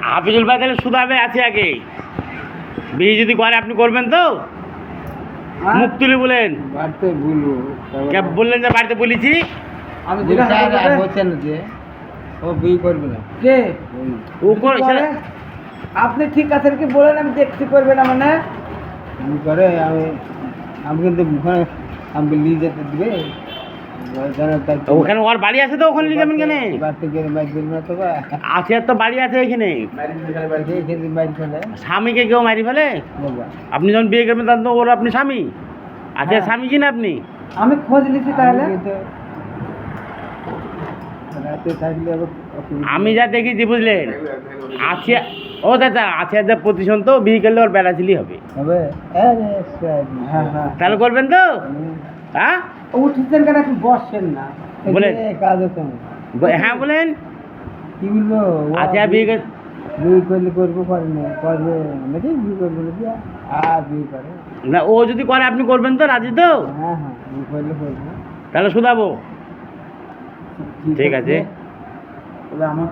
হাফিজুল ভাই তাহলে সুদাবে আছে আগে বিয়ে যদি করে আপনি করবেন তো? মুখ তুলে বলেন। বললেন যে বাড়িতে বলেছি আপনি ঠিক আছে কি বলেন, আমি দেখতে করবে না মানে করে আমি কিন্তু আমাকে নিয়ে যেতে দিবে ওখানে ওর বাড়ি আছে তো ওখানে নিয়ে যাবেন কেন? আছে তো বাড়ি আছে এখানে। স্বামীকে কেউ মারি ফেলে? আপনি যখন বিয়ে করবেন তখন তো ওর আপনি স্বামী আছে। স্বামী কিনা আপনি? আমি খোঁজ নিচ্ছি তাহলে। আমি যা দেখেছি বুঝলেন আছে ও দাদা আছে প্রতিশোধ তো বিয়ে করলে ওর বেড়াচিলি হবে। তাহলে করবেন তো? হ্যাঁ উঠছেন কেন, একটু বসছেন না বলেন। হ্যাঁ বলেন কি বলবো। আচ্ছা বিয়ে করলে করবো, করে না করবে নাকি বিয়ে করবো নাকি আর বিয়ে করে না। ও যদি করে আপনি করবেন তো? রাজি তো? হ্যাঁ হ্যাঁ বিয়ে করলে করবো। তাহলে শুধাবো। ঠিক আছে আমার